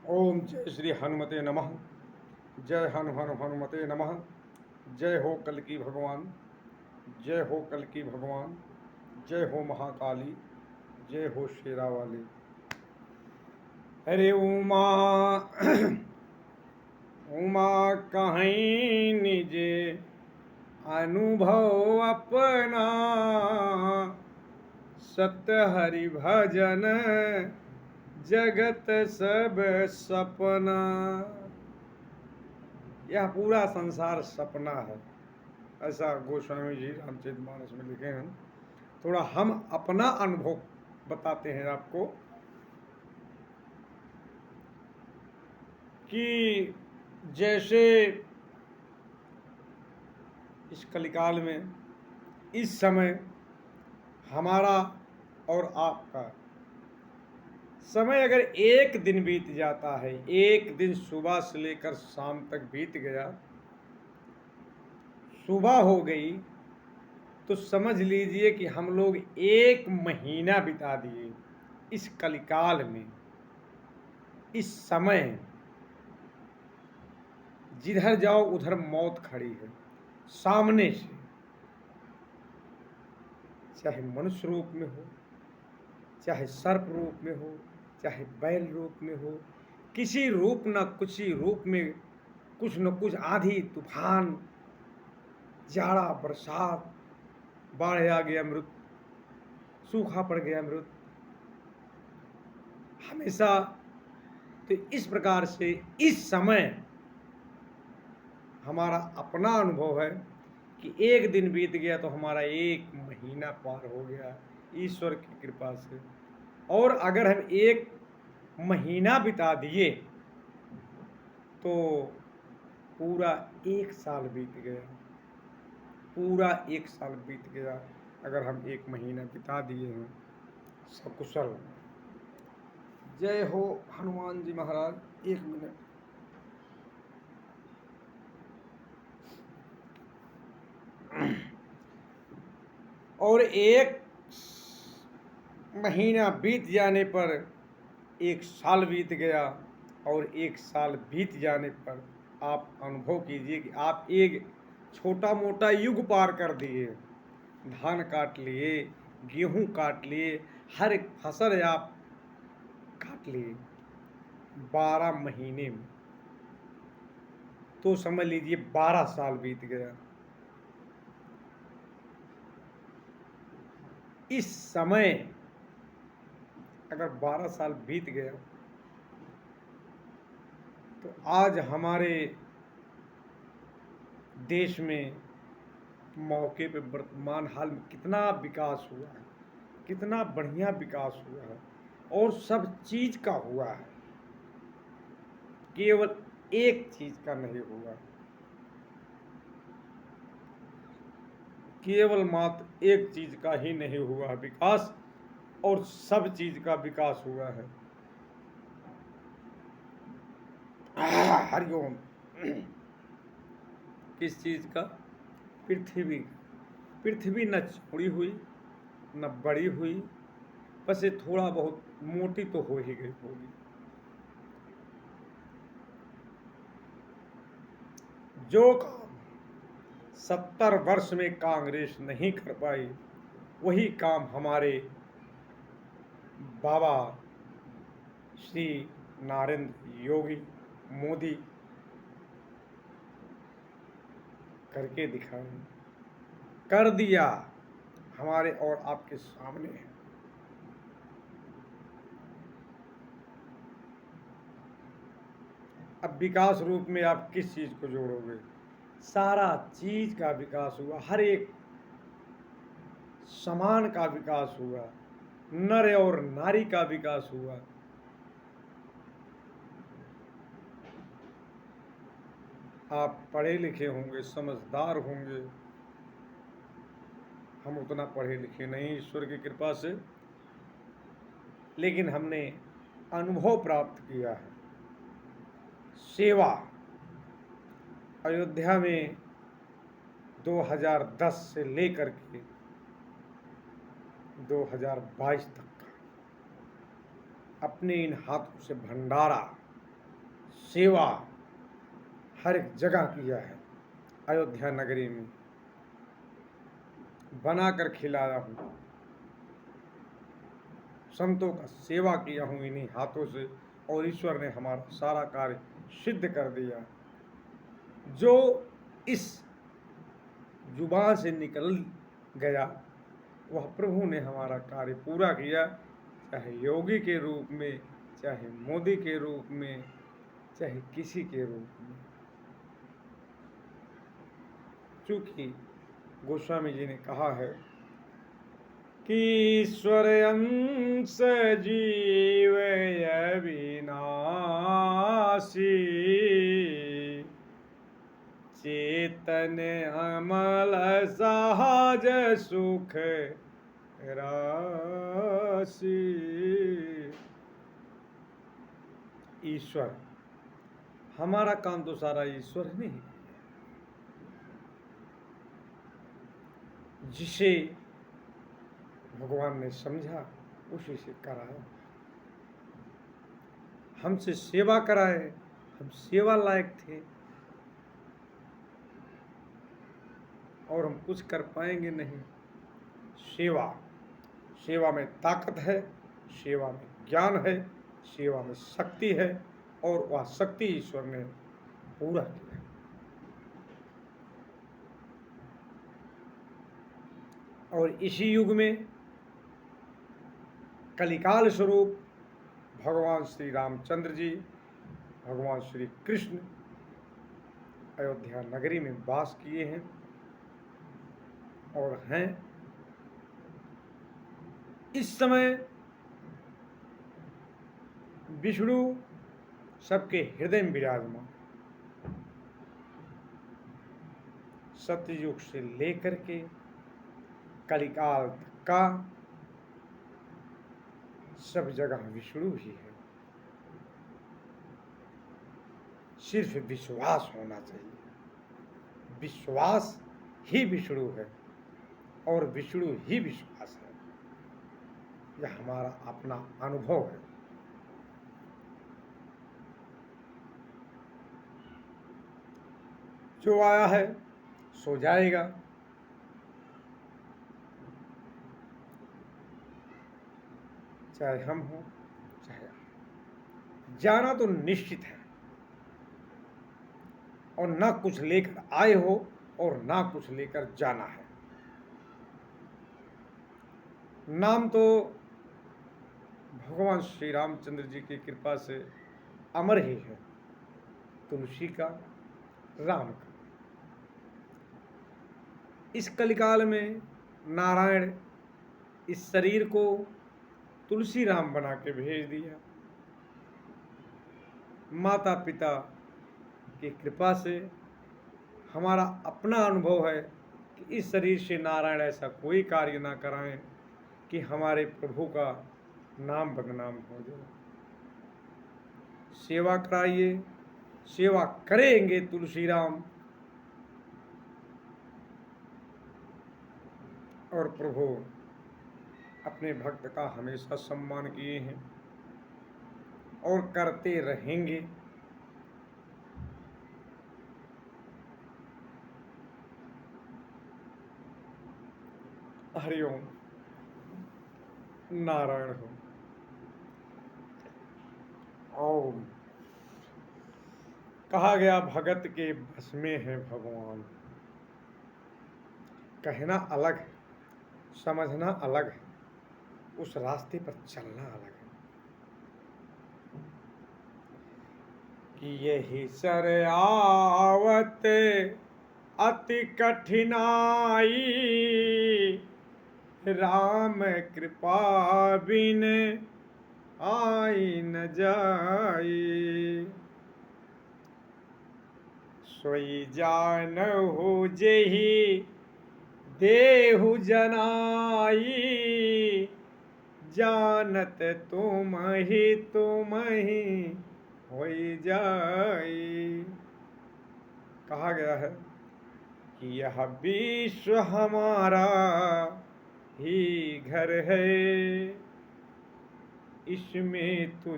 ओम जय श्री हनुमते नमः। जय हनुमते नमः। जय हो कल की भगवान। जय हो कल की भगवान। जय हो महाकाली। जय हो शेरा वाली। अरे उमा उमा कहीं निज अनुभव अपना, सत्य हरि भजन जगत सब सपना। यह पूरा संसार सपना है, ऐसा गोस्वामी जी रामचरितमानस में लिखे हैं। थोड़ा हम अपना अनुभव बताते हैं आपको कि जैसे इस कलिकाल में इस समय हमारा और आपका समय अगर एक दिन बीत जाता है, एक दिन सुबह से लेकर शाम तक बीत गया, सुबह हो गई, तो समझ लीजिए कि हम लोग एक महीना बिता दिए इस कलिकाल में। इस समय जिधर जाओ उधर मौत खड़ी है सामने से, चाहे मनुष्य रूप में हो, चाहे सर्प रूप में हो, चाहे बैल रूप में हो, किसी रूप न किसी रूप में कुछ न कुछ आंधी तूफान, जाड़ा बरसात, बाढ़ आ गया मृत, सूखा पड़ गया मृत, हमेशा। तो इस प्रकार से इस समय हमारा अपना अनुभव है कि एक दिन बीत गया तो हमारा एक महीना पार हो गया ईश्वर की कृपा से। और अगर हम एक महीना बिता दिए तो पूरा एक साल बीत गया, पूरा एक साल बीत गया अगर हम एक महीना बिता दिए हैं सकुशल। जय हो हनुमान जी महाराज। एक मिनट। और एक महीना बीत जाने पर एक साल बीत गया, और एक साल बीत जाने पर आप अनुभव कीजिए कि आप एक छोटा मोटा युग पार कर दिए। धान काट लिए, गेहूं काट लिए, हर एक फसल आप काट लिए 12 महीने में, तो समझ लीजिए 12 साल बीत गया। इस समय अगर 12 साल बीत गया तो आज हमारे देश में मौके पे वर्तमान हाल में कितना विकास हुआ है, कितना बढ़िया विकास हुआ है, और सब चीज का हुआ है, केवल एक चीज का नहीं हुआ। केवल मात्र एक चीज का ही नहीं हुआ विकास, और सब चीज का विकास हुआ है। हरिओम। किस चीज का? पृथ्वी। पृथ्वी न चौड़ी हुई न बड़ी हुई, बस ये थोड़ा बहुत मोटी तो हो ही गई होगी। जो काम 70 वर्ष में कांग्रेस नहीं कर पाई, वही काम हमारे बाबा श्री नरेंद्र योगी मोदी करके दिखाए, कर दिया, हमारे और आपके सामने है। अब विकास रूप में आप किस चीज को जोड़ोगे? सारा चीज का विकास हुआ, हर एक समान का विकास हुआ, नर और नारी का विकास हुआ। आप पढ़े लिखे होंगे, समझदार होंगे, हम उतना पढ़े लिखे नहीं ईश्वर की कृपा से, लेकिन हमने अनुभव प्राप्त किया है। सेवा अयोध्या में 2010 से लेकर के 2022 तक का अपने इन हाथों से भंडारा सेवा हर एक जगह किया है। अयोध्या नगरी में बनाकर खिलाया हूँ, संतों का सेवा किया हूँ इन्हीं हाथों से, और ईश्वर ने हमारा सारा कार्य सिद्ध कर दिया। जो इस जुबान से निकल गया वह प्रभु ने हमारा कार्य पूरा किया, चाहे योगी के रूप में, चाहे मोदी के रूप में, चाहे किसी के रूप में। चूंकि गोस्वामी जी ने कहा है कि ईश्वर अंश जीव अविनाशी, चेतन अमल सहज सुख राशि। ईश्वर, हमारा काम तो सारा ईश्वर ने ही किया, जिसे भगवान ने समझा उसी से कराया, हमसे सेवा कराए, हम सेवा लायक थे और हम कुछ कर पाएंगे नहीं। सेवा, सेवा में ताकत है, सेवा में ज्ञान है, सेवा में शक्ति है, और वह शक्ति ईश्वर ने पूरा किया। और इसी युग में कलिकाल स्वरूप भगवान श्री रामचंद्र जी, भगवान श्री कृष्ण अयोध्या नगरी में वास किए हैं और हैं। इस समय विष्णु सबके हृदय में विराजमान, सतयुग से लेकर के कलिकाल तक का सब जगह विष्णु ही है। सिर्फ विश्वास होना चाहिए, विश्वास ही विष्णु है और विष्णु ही विश्वास है। यह हमारा अपना अनुभव है। जो आया है सो जाएगा। चाहे हम हो चाहे आप, जाना तो निश्चित है, और ना कुछ लेकर आए हो और ना कुछ लेकर जाना है। नाम तो भगवान श्री रामचंद्र जी की कृपा से अमर ही है, तुलसी का, राम का। इस कलिकाल में नारायण इस शरीर को तुलसी राम बना के भेज दिया। माता पिता की कृपा से हमारा अपना अनुभव है कि इस शरीर से नारायण ऐसा कोई कार्य ना कराएं कि हमारे प्रभु का नाम बदनाम हो जाए। सेवा कराइए, सेवा करेंगे तुलसी राम, और प्रभु अपने भक्त का हमेशा सम्मान किए हैं और करते रहेंगे। हरिओम नारायण हो। ओम। कहा गया भगत के बस में है भगवान। कहना अलग है, समझना अलग है, उस रास्ते पर चलना अलग है। कि यही सर आवत अति कठिनाई, राम कृपा बिन आई न जाई। सोई जानहु जेहि देहु जनाई, जानत तुम ही होई जाई। कहा गया है कि यह विश्व हमारा ही घर है, इसमें तू